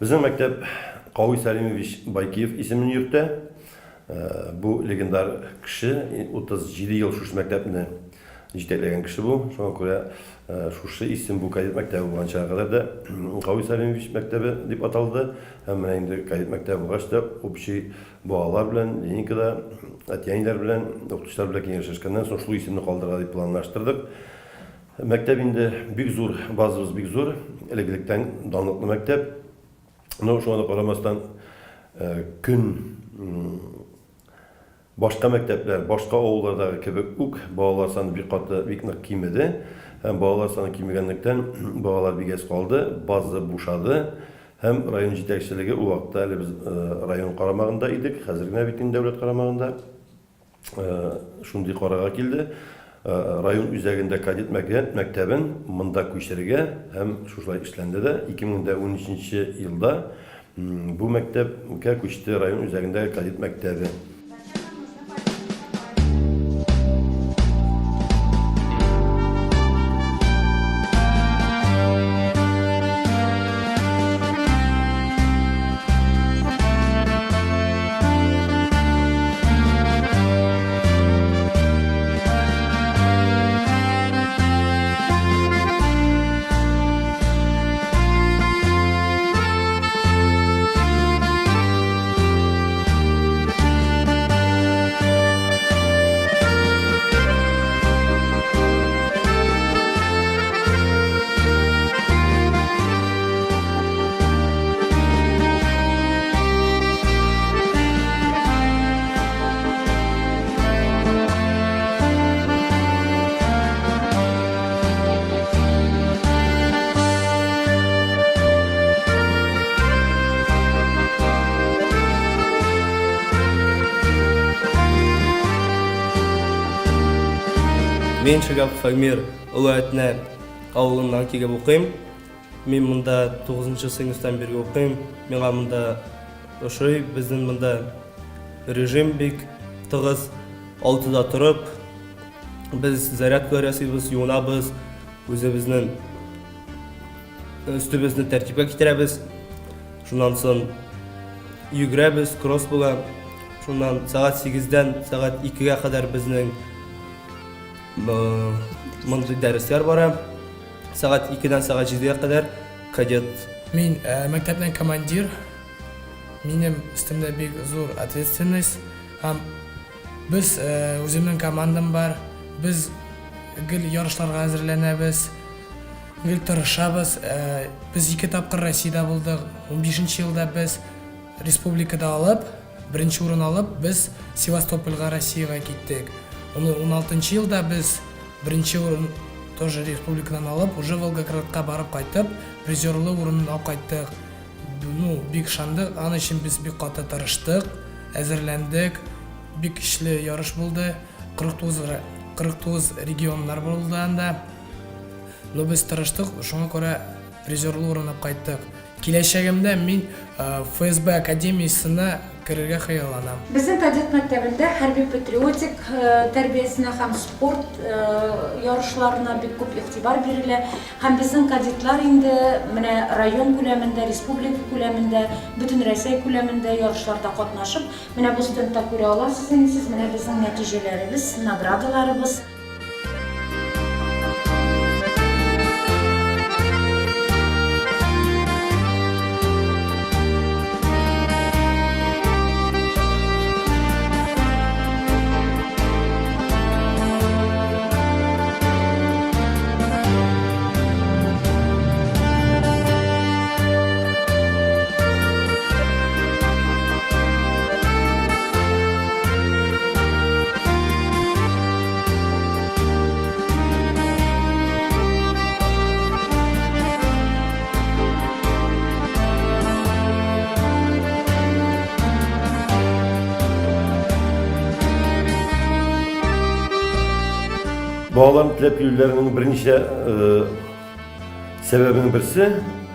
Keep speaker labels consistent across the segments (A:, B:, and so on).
A: Bizim mektep Kavi Salimovich Baykiyev isimli yurtta. Bu legendar kişi 37 yıl şu mektebinde жетелеген кіші бұл. Соған көре шушы isim bu кадет мектебі болғанша kadar da Kavi Salimovich мектебі деп аталды. Hem енді кадет мектебі болғашта общий bağlar bilen, Leninкада, Atyanilер bilen, оқытушылар bilen кеңесішкеннен соң шулы isimni қалдырға деп planlaştırdık. Mektep indi big zor, bazımız big zor, elegilikten danlıklı mektep. Şu anda qaramasdan gün başka mektepler, başka oğullardaki kebek uk, bağlar sanı bir katı bir kimedi. Hem bağlar sanı kimigenlikten bağlar bir gez kaldı, bazı boşadı. Hem rayon yetekçiliği o vakitte biz rayon qaramağında idik, hazırgına bitkin devlet qaramağında. Şundi qarağa kildi. Rayon üzerinde kadet mektebin mında kuşlarıga hem şuşlar işlendi de 2013 yılda bu mektep kuştu rayon üzerinde kadet mektebi.
B: Мен Шагап Фагмир Улуатна ауылынан келіп оқимын. Мен мұнда 9-шы сыныптан бері оқимын. Менға мұнда ошой біздің мұнда режим бек тығыз 6-да тұрып, біз зарядка жасаймыз, юынабыз, өзіміздің үстімізді тәртіпке келтіреміз. Шунан соң жүгіреміз, кросс бола. Шунан сағат 8-ден сағат 2-ге қадар біздің мындай дәрістер бар. Сағат 2-ден сағат 7-ге қадар кадет.
C: Мен мектептен командир. Менің үстімде бек зор ответственность. Біз өзімнің командам бар. Біз гіл ярышларға әзірленеміз. Гіл тырышабыз. Біз 2 тапқыр Россияда болдық. 15-ші жылда біз республикада алып, 1-ші орын алып, біз Севастопольға, Россияға кеттік. 16-ші жылда біз 1-ші орын тоже республикадан алып, уже Волгоградқа барып қайтып, призерлы орынын алып қайттық. Бек шандық, аны үшін біз бек қаты тырыштық, әзірлендік, бек ішлі ярыш болды, 49 регионлар болды анда. Біз тырыштық, шоңа көре призерлы орын алып қайттық. Келешегімде мен ФСБ академиясына кірерге қияланам.
D: Біздің кадет мектебінде хәрби патриотик тәрбиесіне һәм спорт ярышларына бик күп игътибар бирелә. Һәм безнең кадетлар инде менә район күләмендә, республика күләмендә, бөтен Россия күләмендә ярышларда катнашып, менә бу стендта күрә аласыз инде сез, менә безнең нәтиҗәләребез, наградаларыбыз.
A: Bağların tilep yürürlerinin birinci sebebinin birisi,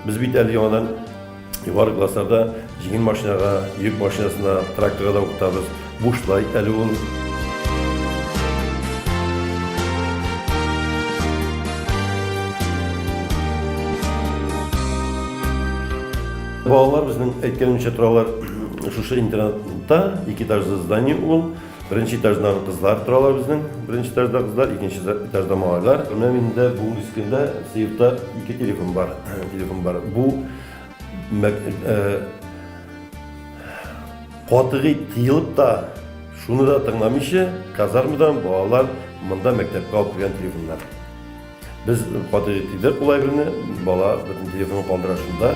A: biz bit әлі яңадан yuvarı klaslarda jigin maşinaga, yük maşinasına, traktora da okutabız. Boşlay, әлі ол Балалар безнең әйткәнемчә торалар шушы интернатта, 2 этажлы здание ул. Беренче этажда кызлар торалар безнең, беренче этажда кызлар, икенче этажда малайлар. Менә миндә бүгенге көндә сыйфта 2 телефон бар. Бу катыгый тыелып та, шуны да тыңламыйча, казармадан балалар монда мәктәпкә алып кергән телефоннар. Biz katiği tider kolay birini, bala bütün telefonu kaldıra şunda.